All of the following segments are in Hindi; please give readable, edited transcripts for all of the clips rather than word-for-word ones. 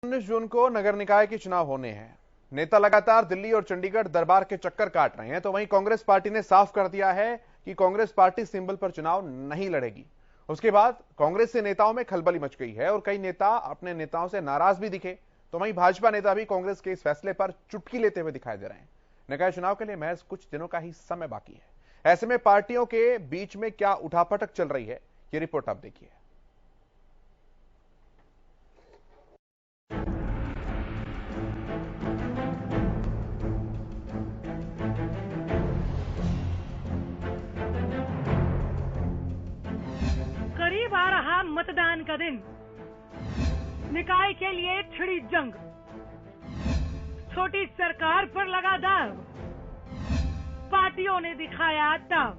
19 जून को नगर निकाय के चुनाव होने हैं। नेता लगातार दिल्ली और चंडीगढ़ दरबार के चक्कर काट रहे हैं, तो वहीं कांग्रेस पार्टी ने साफ कर दिया है कि कांग्रेस पार्टी सिंबल पर चुनाव नहीं लड़ेगी। उसके बाद कांग्रेस के नेताओं में खलबली मच गई है और कई नेता अपने नेताओं से नाराज भी दिखे। तो वहीं भाजपा नेता भी कांग्रेस के इस फैसले पर चुटकी लेते हुए दिखाई दे रहे हैं। निकाय चुनाव के लिए महज कुछ दिनों का ही समय बाकी है। ऐसे में पार्टियों के बीच में क्या उठापटक चल रही है, ये रिपोर्ट आप देखिए। करीब आ रहा मतदान का दिन, निकाय के लिए छिड़ी जंग, छोटी सरकार पर लगा दाव, पार्टियों ने दिखाया दाव।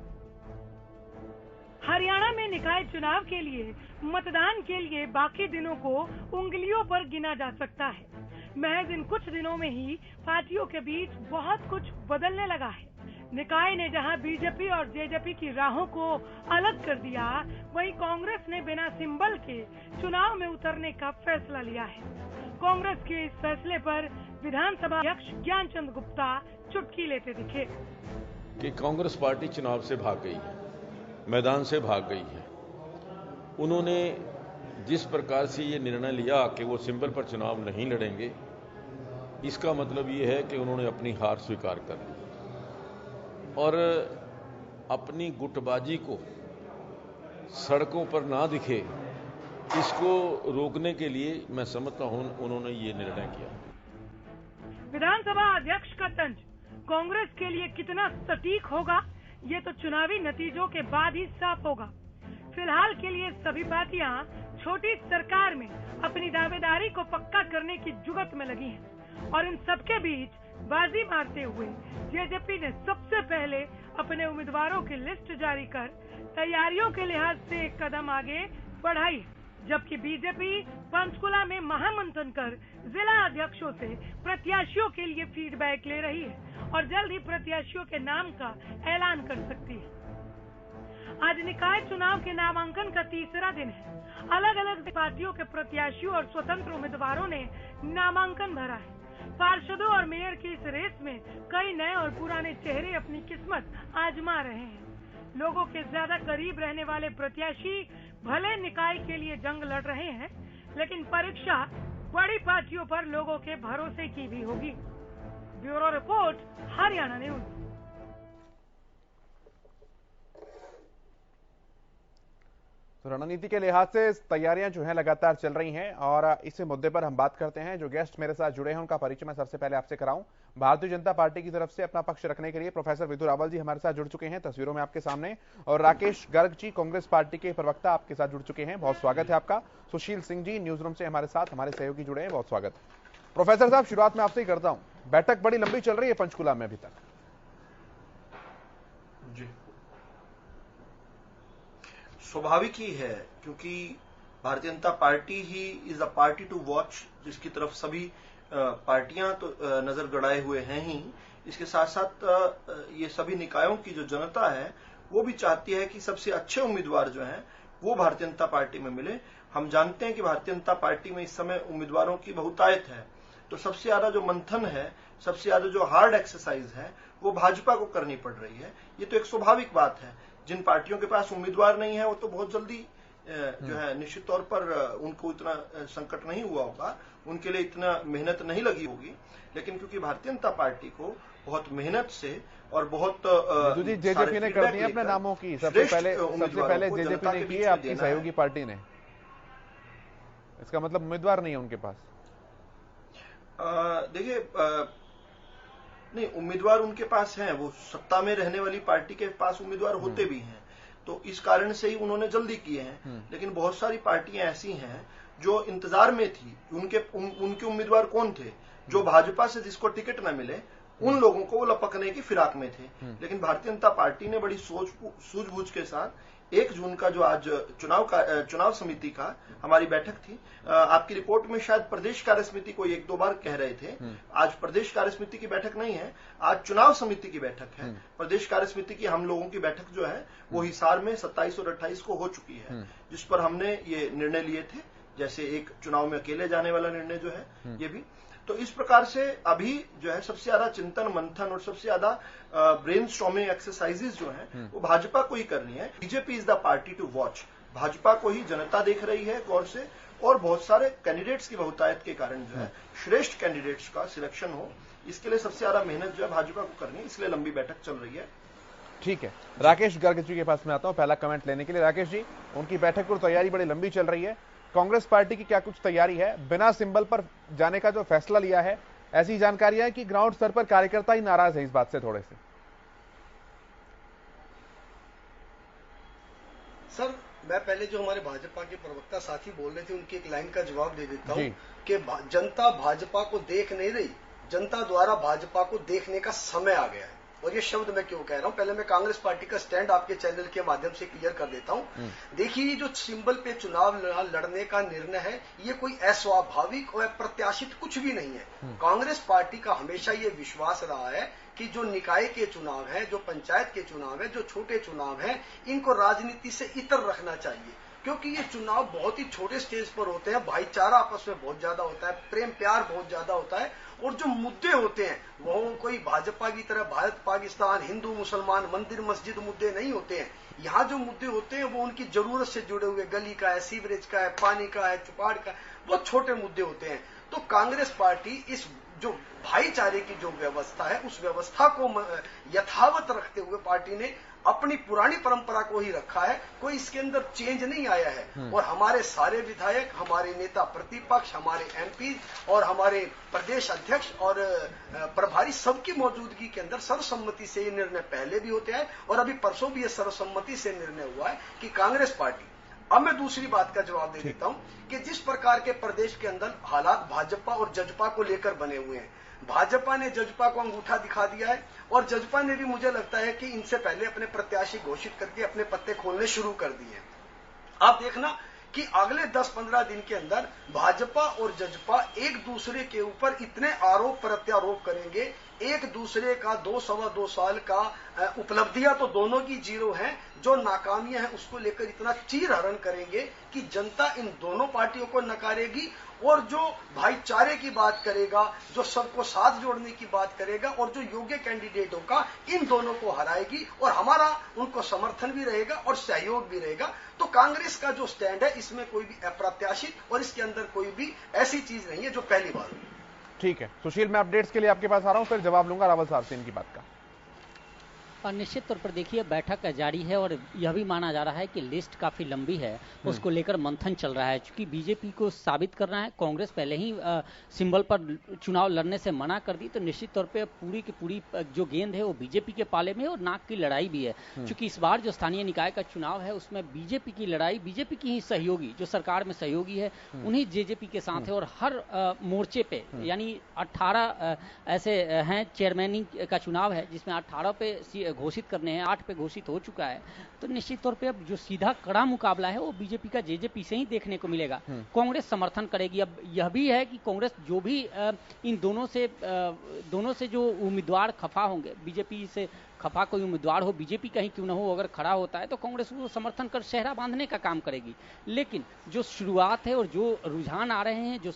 हरियाणा में निकाय चुनाव के लिए मतदान के लिए बाकी दिनों को उंगलियों पर गिना जा सकता है। महज इन कुछ दिनों में ही पार्टियों के बीच बहुत कुछ बदलने लगा है। निकाय ने जहां बीजेपी और जेजेपी की राहों को अलग कर दिया, वहीं कांग्रेस ने बिना सिंबल के चुनाव में उतरने का फैसला लिया है। कांग्रेस के इस फैसले पर विधानसभा अध्यक्ष ज्ञानचंद गुप्ता चुटकी लेते दिखे कि कांग्रेस पार्टी चुनाव से भाग गई है, मैदान से भाग गई है। उन्होंने जिस प्रकार से ये निर्णय लिया कि वो सिंबल पर चुनाव नहीं लड़ेंगे, इसका मतलब ये है कि उन्होंने अपनी हार स्वीकार कर ली और अपनी गुटबाजी को सड़कों पर ना दिखे, इसको रोकने के लिए मैं समझता हूं उन्होंने ये निर्णय किया। विधानसभा अध्यक्ष का तंज कांग्रेस के लिए कितना सटीक होगा, ये तो चुनावी नतीजों के बाद ही साफ होगा। फिलहाल के लिए सभी पार्टियां छोटी सरकार में अपनी दावेदारी को पक्का करने की जुगत में लगी हैं और इन सबके बीच बाजी मारते हुए जेजेपी ने सबसे पहले अपने उम्मीदवारों की लिस्ट जारी कर तैयारियों के लिहाज से एक कदम आगे बढ़ाई, जबकि बीजेपी पंचकुला में महामंथन कर जिला अध्यक्षों से प्रत्याशियों के लिए फीडबैक ले रही है और जल्द ही प्रत्याशियों के नाम का ऐलान कर सकती है। आज निकाय चुनाव के नामांकन का तीसरा दिन है। अलग अलग पार्टियों के प्रत्याशियों और स्वतंत्र उम्मीदवारों ने नामांकन भरा है। पार्षदों और मेयर की इस रेस में कई नए और पुराने चेहरे अपनी किस्मत आजमा रहे हैं। लोगों के ज्यादा करीब रहने वाले प्रत्याशी भले निकाय के लिए जंग लड़ रहे हैं, लेकिन परीक्षा बड़ी पार्टियों पर लोगों के भरोसे की भी होगी। Bureau report, Haryana news. तो रणनीति के लिहाज से तैयारियां जो हैं लगातार चल रही हैं और इसी मुद्दे पर हम बात करते हैं। जो गेस्ट मेरे साथ जुड़े हैं उनका परिचय मैं सबसे पहले आपसे कराऊं। भारतीय जनता पार्टी की तरफ से अपना पक्ष रखने के लिए प्रोफेसर विधु रावल जी हमारे साथ जुड़ चुके हैं, तस्वीरों में आपके सामने, और राकेश गर्ग जी कांग्रेस पार्टी के प्रवक्ता आपके साथ जुड़ चुके हैं, बहुत स्वागत है आपका। सुशील सिंह जी न्यूज रूम से हमारे साथ हमारे सहयोगी जुड़े हैं, बहुत स्वागत। प्रोफेसर साहब, शुरुआत में आपसे ही करता हूं, बैठक बड़ी लंबी चल रही है पंचकुला में अभी तक। जी, स्वाभाविक ही है, क्योंकि भारतीय जनता पार्टी ही is the party to watch, जिसकी तरफ सभी पार्टियां तो नजर गड़ाए हुए हैं ही। इसके साथ साथ ये सभी निकायों की जो जनता है वो भी चाहती है कि सबसे अच्छे उम्मीदवार जो हैं वो भारतीय जनता पार्टी में मिले। हम जानते हैं कि भारतीय जनता पार्टी में इस समय उम्मीदवारों की बहुतायत है, तो सबसे ज्यादा जो मंथन है, सबसे ज्यादा जो हार्ड एक्सरसाइज है वो भाजपा को करनी पड़ रही है। ये तो एक स्वाभाविक बात है। जिन पार्टियों के पास उम्मीदवार नहीं है वो तो बहुत जल्दी जो है निश्चित तौर पर उनको इतना संकट नहीं हुआ होगा, उनके लिए इतना मेहनत नहीं लगी होगी। लेकिन क्योंकि भारतीय जनता पार्टी को बहुत मेहनत से और बहुत जेजेपी ने कर दी अपने नामों की, सबसे पहले जेजेपी ने की, आपकी सहयोगी पार्टी ने, इसका मतलब उम्मीदवार नहीं है उनके पास। देखिए, नहीं, उम्मीदवार उनके पास हैं, वो सत्ता में रहने वाली पार्टी के पास उम्मीदवार होते भी हैं, तो इस कारण से ही उन्होंने जल्दी किए हैं। लेकिन बहुत सारी पार्टियां ऐसी हैं जो इंतजार में थी। उनके उम्मीदवार कौन थे? जो भाजपा से जिसको टिकट न मिले उन लोगों को वो लपकने की फिराक में थे। लेकिन भारतीय जनता पार्टी ने बड़ी सूझबूझ के साथ 1 जून का जो आज चुनाव समिति का हमारी बैठक थी, आपकी रिपोर्ट में शायद प्रदेश कार्य समिति को 1-2 बार कह रहे थे। आज प्रदेश कार्य समिति की बैठक नहीं है, आज चुनाव समिति की बैठक है। प्रदेश कार्य समिति की हम लोगों की बैठक जो है वो हिसार में 27 और 28 को हो चुकी है, जिस पर हमने ये निर्णय लिए थे जैसे एक चुनाव में अकेले जाने वाला निर्णय जो है ये भी। तो इस प्रकार से अभी जो है सबसे ज्यादा चिंतन मंथन और सबसे ज्यादा ब्रेनस्टॉर्मिंग एक्सरसाइजेज जो है वो भाजपा को ही करनी है। BJP is the party to watch. Bhajpa को ही जनता देख रही है गौर से, और बहुत सारे कैंडिडेट्स की बहुतायत के कारण जो है श्रेष्ठ कैंडिडेट्स का सिलेक्शन हो, इसके लिए सबसे ज्यादा मेहनत जो है भाजपा को करनी है, इसलिए लंबी बैठक चल रही है। ठीक है, राकेश गर्ग जी के पास में आता हूं पहला कमेंट लेने के लिए। राकेश जी, उनकी बैठक पर तैयारी बड़ी लंबी चल रही है, कांग्रेस पार्टी की क्या कुछ तैयारी है? बिना सिंबल पर जाने का जो फैसला लिया है, ऐसी जानकारी है कि ग्राउंड स्तर पर कार्यकर्ता ही नाराज है इस बात से थोड़े से। सर, मैं पहले जो हमारे भाजपा के प्रवक्ता साथी बोल रहे थे उनकी एक लाइन का जवाब दे देता हूं कि जनता भाजपा को देख नहीं रही, जनता द्वारा भाजपा को देखने का समय आ गया है। और ये शब्द मैं क्यों कह रहा हूं, पहले मैं कांग्रेस पार्टी का स्टैंड आपके चैनल के माध्यम से क्लियर कर देता हूं। देखिए, जो सिंबल पे चुनाव लड़ने का निर्णय है, ये कोई अस्वाभाविक और अप्रत्याशित कुछ भी नहीं है। कांग्रेस पार्टी का हमेशा ये विश्वास रहा है कि जो निकाय के चुनाव है, जो पंचायत के चुनाव है, जो छोटे चुनाव है, इनको राजनीति से इतर रखना चाहिए, क्योंकि ये चुनाव बहुत ही छोटे स्टेज पर होते हैं, भाईचारा आपस में बहुत ज्यादा होता है, प्रेम प्यार बहुत ज्यादा होता है, और जो मुद्दे होते हैं वो कोई भाजपा की तरह भारत पाकिस्तान, हिंदू मुसलमान, मंदिर मस्जिद मुद्दे नहीं होते हैं। यहाँ जो मुद्दे होते हैं वो उनकी जरूरत से जुड़े हुए, गली का है, सीवरेज का है, पानी का है, चुपाड़ का है, बहुत छोटे मुद्दे होते हैं। तो कांग्रेस पार्टी इस जो भाईचारे की जो व्यवस्था है, उस व्यवस्था को यथावत रखते हुए पार्टी ने अपनी पुरानी परंपरा को ही रखा है, कोई इसके अंदर चेंज नहीं आया है। और हमारे सारे विधायक, हमारे नेता प्रतिपक्ष, हमारे एमपी और हमारे प्रदेश अध्यक्ष और प्रभारी, सबकी मौजूदगी के अंदर सर्वसम्मति से ये निर्णय पहले भी होते हैं और अभी परसों भी ये सर्वसम्मति से निर्णय हुआ है कि कांग्रेस पार्टी। अब मैं दूसरी बात का जवाब दे देता हूं कि जिस प्रकार के प्रदेश के अंदर हालात भाजपा और जजपा को लेकर बने हुए हैं, भाजपा ने जजपा को अंगूठा दिखा दिया है और जजपा ने भी, मुझे लगता है कि इनसे पहले अपने प्रत्याशी घोषित करके अपने पत्ते खोलने शुरू कर दिए। आप देखना कि अगले 10-15 दिन के अंदर भाजपा और जजपा एक दूसरे के ऊपर इतने आरोप प्रत्यारोप करेंगे, एक दूसरे का 2-2.25 साल का उपलब्धियां तो दोनों की जीरो हैं, जो नाकामियां हैं उसको लेकर इतना चीरहरण करेंगे कि जनता इन दोनों पार्टियों को नकारेगी, और जो भाईचारे की बात करेगा, जो सबको साथ जोड़ने की बात करेगा और जो योग्य कैंडिडेट होगा, इन दोनों को हराएगी और हमारा उनको समर्थन भी रहेगा और सहयोग भी रहेगा। तो कांग्रेस का जो स्टैंड है, इसमें कोई भी अप्रत्याशित और इसके अंदर कोई भी ऐसी चीज नहीं है जो पहली बार हुई। ठीक है सुशील, मैं अपडेट्स के लिए आपके पास आ रहा हूं, फिर जवाब लूंगा रावल साहब से इनकी बात का। और निश्चित तौर पर देखिए, बैठक जारी है और यह भी माना जा रहा है कि लिस्ट काफ़ी लंबी है, उसको लेकर मंथन चल रहा है। क्योंकि बीजेपी को साबित करना है, कांग्रेस पहले ही सिंबल पर चुनाव लड़ने से मना कर दी, तो निश्चित तौर पे पूरी की पूरी जो गेंद है वो बीजेपी के पाले में है और नाक की लड़ाई भी है। क्योंकि इस बार जो स्थानीय निकाय का चुनाव है उसमें बीजेपी की लड़ाई, बीजेपी की ही सहयोगी, जो सरकार में सहयोगी है, उन्हीं जेजेपी के साथ है। और हर मोर्चे पे, यानी 18 ऐसे हैं, चेयरमैनिंग का चुनाव है जिसमें 18 पे घोषित करने हैं, 8 पे घोषित हो चुका है। तो निश्चित तौर पे अब जो सीधा कड़ा मुकाबला है वो बीजेपी का जेजेपी से ही देखने को मिलेगा। कांग्रेस समर्थन करेगी। अब यह भी है कि कांग्रेस जो भी इन दोनों से जो उम्मीदवार खफा होंगे, बीजेपी से खफा कोई उम्मीदवार हो, बीजेपी कहीं क्यों ना हो, अगर खड़ा होता है तो कांग्रेस उसको समर्थन कर शहरा बांधने का काम करेगी। लेकिन जो शुरुआत है और जो रुझान आ रहे हैं, जो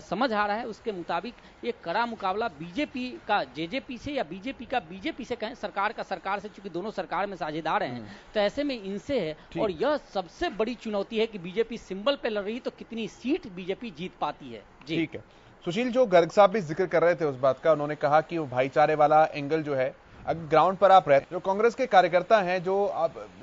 समझ आ रहा है, उसके मुताबिक एक कड़ा मुकाबला बीजेपी का जेजेपी से या बीजेपी का बीजेपी से कहें, सरकार का सरकार से, चूंकि दोनों सरकार में साझेदार हैं, तो ऐसे में इनसे है। और यह सबसे बड़ी चुनौती है कि बीजेपी सिंबल पे लड़ रही तो कितनी सीट बीजेपी जीत पाती है। जी ठीक है सुशील, जो गर्ग साहब भी जिक्र कर रहे थे उस बात का, उन्होंने कहा कि वो भाईचारे वाला एंगल जो है, ग्राउंड पर आप रहते, जो कांग्रेस के कार्यकर्ता हैं जो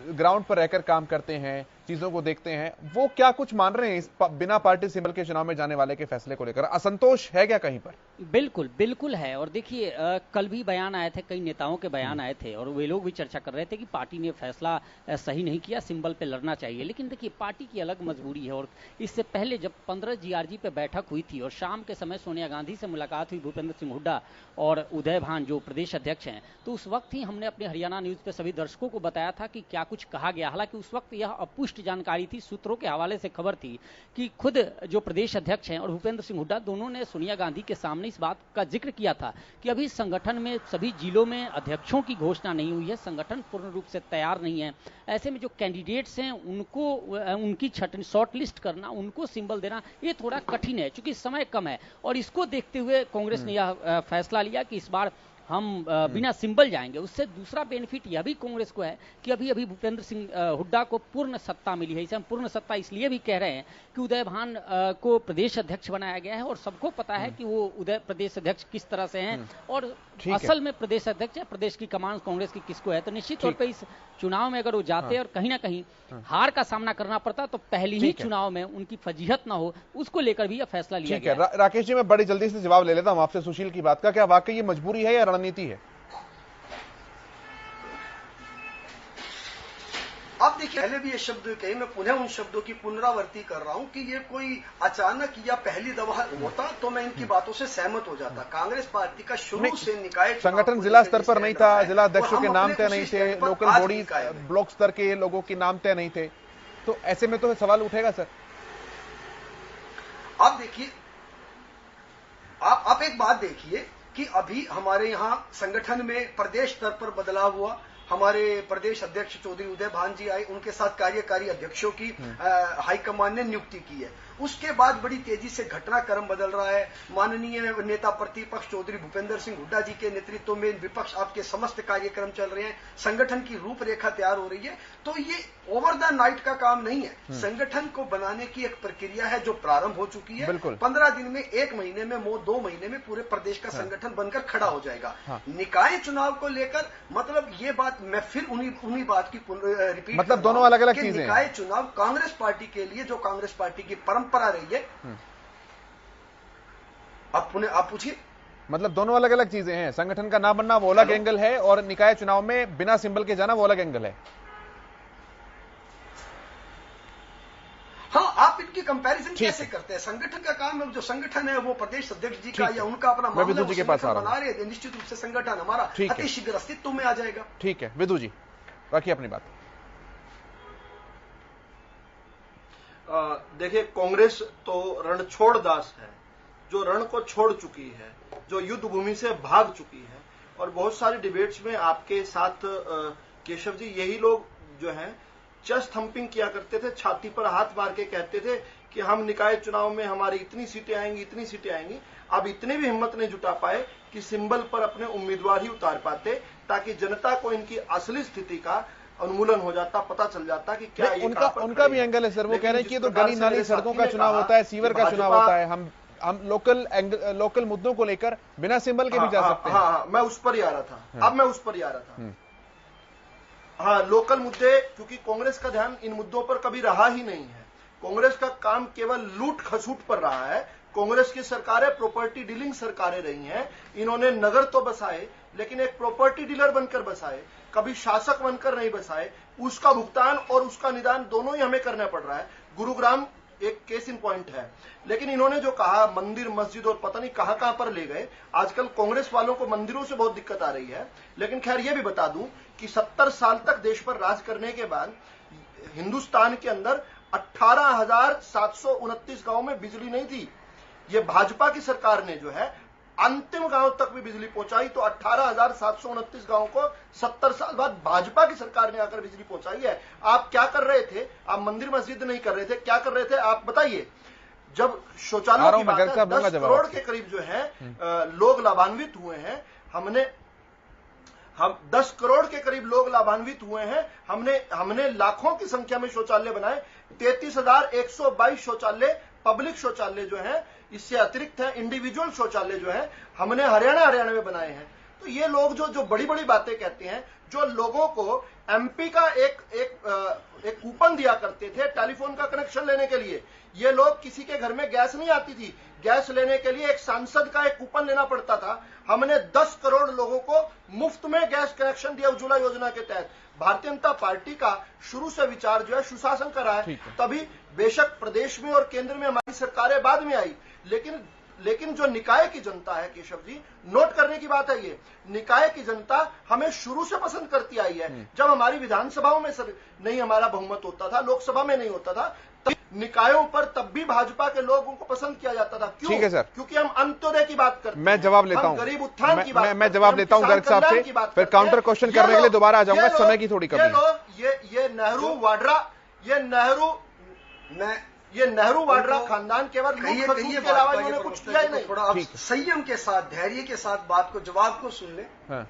ग्राउंड पर रहकर काम करते हैं, चीजों को देखते हैं, वो क्या कुछ मान रहे हैं इस बिना पार्टी सिंबल के चुनाव में जाने वाले के फैसले को लेकर? असंतोष है क्या कहीं पर? बिल्कुल बिल्कुल है। और देखिए, कल भी बयान आए थे, कई नेताओं के बयान आए थे और वे लोग भी चर्चा कर रहे थे कि पार्टी ने फैसला सही नहीं किया, सिंबल पे लड़ना चाहिए। लेकिन देखिए, पार्टी की अलग मजबूरी है। और इससे पहले जब 15 जीआरजी पे बैठक हुई थी और शाम के समय सोनिया गांधी से मुलाकात हुई, भूपेंद्र सिंह हुड्डा और उदय भान जो प्रदेश अध्यक्ष हैं, तो उस वक्त ही हमने अपने हरियाणा न्यूज पे सभी दर्शकों को बताया था कि क्या कुछ कहा गया। हालांकि उस वक्त यह अपुष्ट स्पष्ट जानकारी थी, सूत्रों के हवाले से खबर थी कि खुद जो प्रदेश अध्यक्ष हैं और भूपेंद्र सिंह हुड्डा दोनों ने सोनिया गांधी के सामने इस बात का जिक्र किया था कि अभी संगठन में सभी जिलों में अध्यक्षों की घोषणा नहीं हुई है, संगठन पूर्ण रूप से तैयार नहीं है। ऐसे में जो कैंडिडेट्स हैं उनको उनकी शॉर्ट लिस्ट करना, उनको सिंबल देना ये थोड़ा कठिन है क्योंकि समय कम है। और इसको देखते हुए कांग्रेस ने यह फैसला लिया कि इस बार हम बिना सिंबल जाएंगे। उससे दूसरा बेनिफिट यह भी कांग्रेस को है कि अभी अभी भूपेंद्र सिंह हुड्डा को पूर्ण सत्ता मिली है। इसे हम पूर्ण सत्ता इसलिए भी कह रहे हैं कि उदय भान को प्रदेश अध्यक्ष बनाया गया है और सबको पता है कि वो प्रदेश अध्यक्ष किस तरह से हैं और असल में प्रदेश अध्यक्ष है, प्रदेश की कमान कांग्रेस की किसको है। तो निश्चित तौर पर इस चुनाव में अगर वो जाते और कहीं ना कहीं हार का सामना करना पड़ता तो पहली ही चुनाव में उनकी फजीहत ना हो, उसको लेकर भी यह फैसला लिया गया है। राकेश जी, मैं बड़ी जल्दी से जवाब ले लेता हूं आपसे सुशील की बात का। क्या वाकई ये मजबूरी है या रणनीति है? अब देखिए, पहले भी ये शब्द कहे, मैं पुनः उन शब्दों की पुनरावृत्ति कर रहा हूं कि ये कोई अचानक या पहली दफा होता तो मैं इनकी बातों से सहमत हो जाता। कांग्रेस पार्टी का शुरू से निकाय संगठन जिला स्तर पर नहीं था, जिला अध्यक्षों के नाम तय नहीं थे, लोकल बॉडी ब्लॉक स्तर के लोगों के नाम तय नहीं थे, तो ऐसे में तो सवाल उठेगा सर। आप देखिए, आप एक बात देखिए कि अभी हमारे यहां संगठन में प्रदेश स्तर पर बदलाव हुआ। हमारे प्रदेश अध्यक्ष चौधरी उदय भान जी आए, उनके साथ कार्यकारी अध्यक्षों की हाईकमान ने नियुक्ति की है। उसके बाद बड़ी तेजी से घटनाक्रम बदल रहा है। माननीय नेता प्रतिपक्ष चौधरी भूपेंद्र सिंह हुड्डा जी के नेतृत्व में विपक्ष आपके समस्त कार्यक्रम चल रहे हैं, संगठन की रूपरेखा तैयार हो रही है। तो ये ओवर द नाइट का काम नहीं है, संगठन को बनाने की एक प्रक्रिया है जो प्रारंभ हो चुकी है। 15 दिन में, 1 महीने में, 2 महीने में पूरे प्रदेश का संगठन बनकर खड़ा हो जाएगा। निकाय चुनाव को लेकर मतलब ये बात मैं फिर उन्हीं बात की रिपीट, मतलब दोनों अलग अलग चीजें। निकाय चुनाव कांग्रेस पार्टी के लिए, जो कांग्रेस पार्टी की परंपरा रही है, आप पूछिए, मतलब दोनों अलग अलग चीजें हैं। संगठन का ना बनना वो अलग एंगल है और निकाय चुनाव में बिना सिंबल के जाना वो अलग एंगल है। हाँ, आप इनकी कंपैरिजन कैसे करते हैं? संगठन का काम है, जो संगठन है वो प्रदेश अध्यक्ष जी का या उनका अपना मामला विदु जी के पास बना रहे हैं, निश्चित रूप से संगठन हमारा अति शीघ्र अस्तित्व में आ जाएगा। ठीक है विदु जी, बाकी अपनी बात। देखिए, कांग्रेस तो रणछोड़ दास है, जो रण को छोड़ चुकी है, जो युद्ध भूमि से भाग चुकी है। और बहुत सारे डिबेट्स में आपके साथ केशव जी, यही लोग जो हैं चेस्ट थंपिंग किया करते थे, छाती पर हाथ मार के कहते थे कि हम निकाय चुनाव में हमारी इतनी सीटें आएंगी, इतनी सीटें आएंगी। अब इतने भी हिम्मत नहीं जुटा पाए कि सिंबल पर अपने उम्मीदवार ही उतार पाते, ताकि जनता को इनकी असली स्थिति का उन्मूलन हो जाता, पता चल जाता कि क्या ये उनका भी एंगल है सर। वो कह रहे हैं कि ये तो गली नाली सड़कों का चुनाव होता है, सीवर का चुनाव होता है, हम लोकल मुद्दों को लेकर बिना सिंबल के भी जा सकते हैं। हाँ, मैं उस पर ही आ रहा था। अब मैं उस पर ही आ रहा था। हाँ, लोकल मुद्दे, क्योंकि कांग्रेस का ध्यान इन मुद्दों पर कभी रहा ही नहीं है। कांग्रेस का काम केवल लूट खसूट पर रहा है। कांग्रेस की सरकारें प्रॉपर्टी डीलिंग सरकारें रही हैं। इन्होंने नगर तो बसाए, लेकिन एक प्रॉपर्टी डीलर बनकर बसाए, कभी शासक बनकर नहीं बसाए। उसका भुगतान और उसका निदान दोनों ही हमें करना पड़ रहा है। गुरुग्राम एक केस इन पॉइंट है। लेकिन इन्होंने जो कहा मंदिर मस्जिद और पता नहीं कहां पर ले गए। आजकल कांग्रेस वालों को मंदिरों से बहुत दिक्कत आ रही है। लेकिन खैर ये भी बता दूं कि 70 साल तक देश पर राज करने के बाद हिंदुस्तान के अंदर 18,729 गांव में बिजली नहीं थी। ये भाजपा की सरकार ने जो है अंतिम गांव तक भी बिजली पहुंचाई। तो 18,729 गांव को 70 साल बाद भाजपा की सरकार ने आकर बिजली पहुंचाई है। आप क्या कर रहे थे? आप मंदिर मस्जिद नहीं कर रहे थे, क्या कर रहे थे आप बताइए? जब शौचालय की बात है, 10 करोड़ के करीब जो है लोग लाभान्वित हुए हैं। हम 10 करोड़ के करीब लोग लाभान्वित हुए हैं। हमने लाखों की संख्या में शौचालय बनाए। 33,122 शौचालय पब्लिक शौचालय जो है, इससे अतिरिक्त है इंडिविजुअल शौचालय जो है, हमने हरियाणा में बनाए हैं। तो ये लोग जो बड़ी बड़ी बातें कहते हैं, जो लोगों को एमपी का एक कूपन दिया करते थे टेलीफोन का कनेक्शन लेने के लिए, ये लोग किसी के घर में गैस नहीं आती थी, गैस लेने के लिए एक सांसद का एक कूपन लेना पड़ता था। हमने 10 करोड़ लोगों को मुफ्त में गैस कनेक्शन दिया उज्ज्वला योजना के तहत। भारतीय जनता पार्टी का शुरू से विचार जो है सुशासन का रहा है। तभी बेशक प्रदेश में और केंद्र में हमारी सरकारें बाद में आई, लेकिन लेकिन जो निकाय की जनता है केशव जी, नोट करने की बात है ये, निकाय की जनता हमें शुरू से पसंद करती आई है। जब हमारी विधानसभाओं में नहीं हमारा बहुमत होता था, लोकसभा में नहीं होता था, तब निकायों पर तब भी भाजपा के लोगों को पसंद किया जाता था। क्यों? ठीक है सर, क्योंकि हम अंत्योदय की बात करते हैं, मैं जवाब लेता हूं, गरीब उत्थान की बात, मैं जवाब लेता हूं गर्ग साहब से, फिर काउंटर क्वेश्चन करने के लिए दोबारा आ जाऊंगा, समय की थोड़ी कमी है। ये नेहरू वाड्रा, ये नेहरू वाड्रा खानदान केवल के अलावा इन्होंने कुछ किया ही नहीं। थोड़ा आप संयम के साथ, धैर्य के साथ बात को, जवाब को सुन ले। हाँ।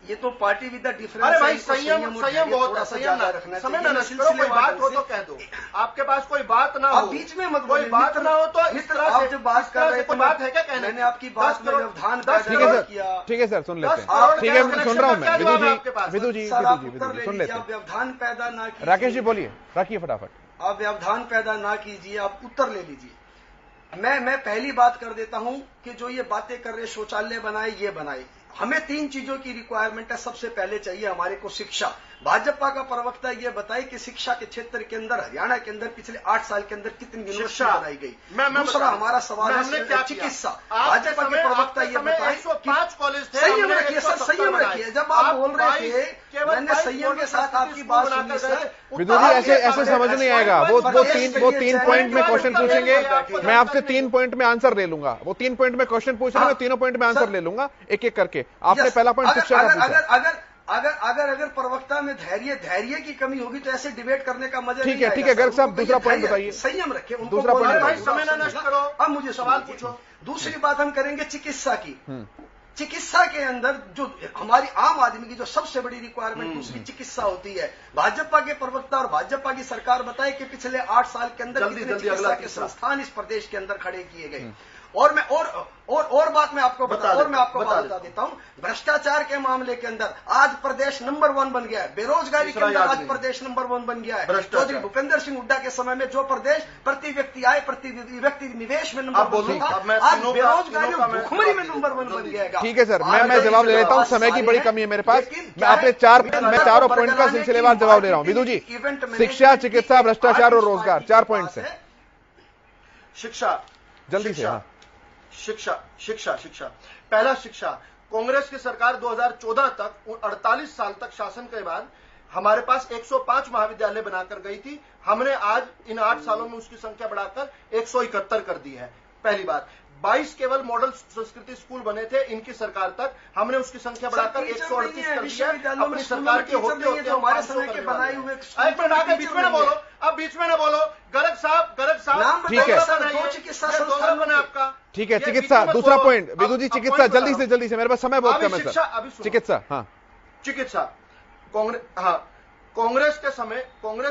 ये तो पार्टी विद द डिफरेंस। अरे भाई संयम बहुत है, संयम रखना, समय ना नष्ट करो, कोई बात हो तो कह दो, आपके पास कोई बात ना हो, बीच में मत, कोई बात ना हो तो इस तरह से, जो बात कर रहे कोई बात है क्या कहने? मैंने आपकी बात में व्यवधान किया। ठीक है सर, सुन लेते हैं, ठीक है, सुन रहा हूं मैं। विदु जी सुन लेते हैं। व्यवधान पैदा ना कीजिए। राकेश जी बोलिए, रखिए फटाफट। आप व्यवधान पैदा ना कीजिए, आप उत्तर ले लीजिए। मैं पहली बात कर देता हूं कि जो ये बातें कर रहे, शौचालय बनाए, ये बनाए, हमें 3 चीजों की रिक्वायरमेंट है। सबसे पहले चाहिए हमारे को शिक्षा। भाजपा का प्रवक्ता ये बताए कि शिक्षा के क्षेत्र के अंदर, हरियाणा के अंदर पिछले 8 साल के अंदर कितनी यूनिवर्सिटी बनाई गई। दूसरा हमारा सवाल है चिकित्सा। भाजपा के प्रवक्ता ये बताए 105 कॉलेज थे। संयम रखिए सर, संयम रखिए। जब आप बोल रहे थे, मैंने संयम के साथ आपकी बात सुनी सर। विदु जी ऐसे समझ नहीं आएगा। वो 3 पॉइंट में क्वेश्चन पूछेंगे, मैं आपसे 3 पॉइंट में आंसर ले लूंगा। वो 3 पॉइंट में क्वेश्चन पूछ रहे हैं, मैं तीनों पॉइंट में आंसर ले लूंगा एक एक करके। आपने पहला पॉइंट शिक्षा का पूछा। अगर प्रवक्ता में धैर्य की कमी होगी तो ऐसे डिबेट करने का मजा ठीक है, ठीक है गर्ग साहब, दूसरा पॉइंट बताइए। संयम रखे, दूसरा पॉइंट, समय ना नष्ट करो। अब मुझे सवाल पूछो। दूसरी बात हम करेंगे चिकित्सा की। चिकित्सा के अंदर जो हमारी आम आदमी की जो सबसे बड़ी रिक्वायरमेंट दूसरी चिकित्सा होती है। भाजपा के प्रवक्ता और भाजपा की सरकार बताए कि पिछले 8 साल के अंदर कितने चिकित्सा के संस्थान इस प्रदेश के अंदर खड़े किए गए। और मैं बात मैं आपको बता देता हूं। भ्रष्टाचार के मामले के अंदर आज प्रदेश नंबर 1 बन गया है। बेरोजगारी के अंदर आज प्रदेश नंबर 1 बन गया है। चौधरी भूपेंद्र सिंह हुड्डा के समय में जो प्रदेश प्रति व्यक्ति आय, प्रति व्यक्ति निवेश में नंबर 1 था, आज बेरोजगारी और भुखमरी में नंबर 1 बन गया। ठीक है सर, मैं जवाब ले लेता हूं, समय की बड़ी कमी है मेरे पास। मैं आपने चारों पॉइंट का सिलसिलेवार जवाब ले रहा हूं। विदु जी, शिक्षा, चिकित्सा, भ्रष्टाचार और रोजगार, 4 पॉइंट से। शिक्षा, जल्दी से। हाँ, शिक्षा। पहला, शिक्षा। कांग्रेस की सरकार 2014 तक 48 साल तक शासन के बाद हमारे पास 105 महाविद्यालय बनाकर गई थी। हमने आज इन 8 सालों में उसकी संख्या बढ़ाकर 171 कर दी है। पहली बात। 22 केवल मॉडल संस्कृति स्कूल बने थे इनकी सरकार तक, हमने उसकी संख्या बढ़ाकर 138 कर दी है। अपनी सरकार के होते हमारे समय के बनाए हुए। बीच में ना बोलो, अब बीच में ना बोलो। गर्ग साहब ठीक है, आपका ठीक है। चिकित्सा, दूसरा पॉइंट। विदु जी चिकित्सा, जल्दी से, मेरे पास समय बहुत कम है सर। चिकित्सा। हाँ, चिकित्सा। कांग्रेस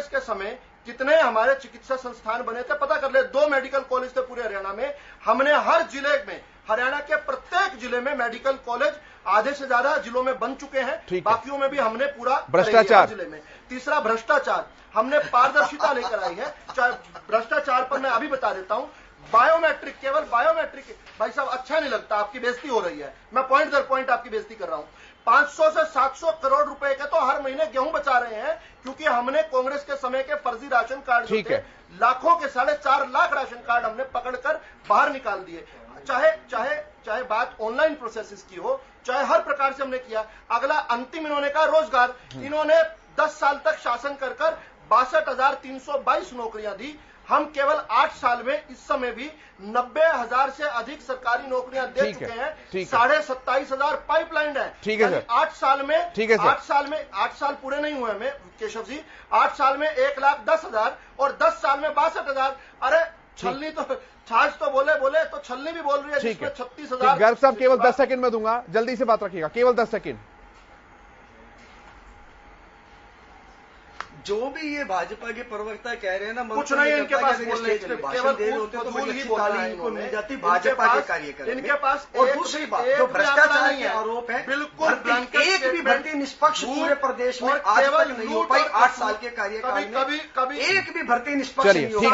के समय कितने हमारे चिकित्सा संस्थान बने थे पता कर ले। 2 मेडिकल कॉलेज थे पूरे हरियाणा में। हमने हर जिले में, हरियाणा के प्रत्येक जिले में मेडिकल कॉलेज आधे से ज्यादा जिलों में बन चुके हैं। बाकियों में भी हमने पूरा भ्रष्टाचार जिले में। तीसरा, भ्रष्टाचार। हमने पारदर्शिता लेकर आई है। चाहे भ्रष्टाचार पर मैं अभी बता देता हूं। बायोमेट्रिक, केवल बायोमेट्रिक। भाई साहब अच्छा नहीं लगता, आपकी बेइज्जती हो रही है। मैं पॉइंट दर पॉइंट आपकी बेइज्जती कर रहा हूं। 500 से 700 करोड़ रुपए के तो हर महीने गेहूं बचा रहे हैं, क्योंकि हमने कांग्रेस के समय के फर्जी राशन कार्ड ठीक है, लाखों के 4.5 लाख राशन कार्ड हमने पकड़कर बाहर निकाल दिए। चाहे बात ऑनलाइन प्रोसेसेस की हो, चाहे हर प्रकार से हमने किया। अगला अंतिम इन्होंने कहा रोजगार। इन्होंने 10 साल तक शासन कर 62,322 नौकरियां दी। हम केवल 8 साल में इस समय भी 90,000 से अधिक सरकारी नौकरियां दे चुके हैं। 27,500 पाइपलाइन है। ठीक है सर। 8 साल में, ठीक है सर। 8 साल पूरे नहीं हुए हमें केशव जी। 8 साल में 1,10,000 और 10 साल में 62,000। अरे छलनी तो छाछ तो बोले तो छलनी भी बोल रही है, जिसमें 36,000। गर्ग साहब केवल 10 सेकंड में दूंगा, जल्दी से बात रखिएगा, केवल 10 सेकंड। जो भी ये भाजपा के प्रवक्ता कह रहे हैं ना, कुछ नहीं इनके पास बोलने के लिए, केवल दे होते तो बड़ी अच्छी तालीम को मिल जाती भाजपा के कार्यक्रम। इनके पास और दूसरी बात, जो भ्रष्टाचार के आरोप है, बिल्कुल एक भी भर्ती निष्पक्ष पूरे प्रदेश में आज तक नहीं हो पाई। 8 साल के कार्यकाल में कभी एक भी भर्ती निष्पक्ष नहीं हो पाई।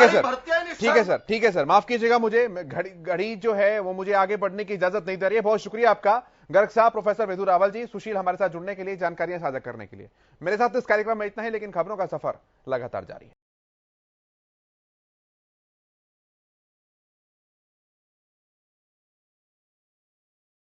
ठीक है सर, माफ कीजिएगा, मुझे घड़ी जो है वो मुझे आगे बढ़ने की इजाजत नहीं दे रही है। बहुत शुक्रिया आपका गर्ग साहब, प्रोफेसर विदु रावल जी, सुशील हमारे साथ जुड़ने के लिए, जानकारियां साझा करने के लिए। मेरे साथ इस कार्यक्रम में इतना ही, लेकिन खबरों का सफर लगातार जारी है।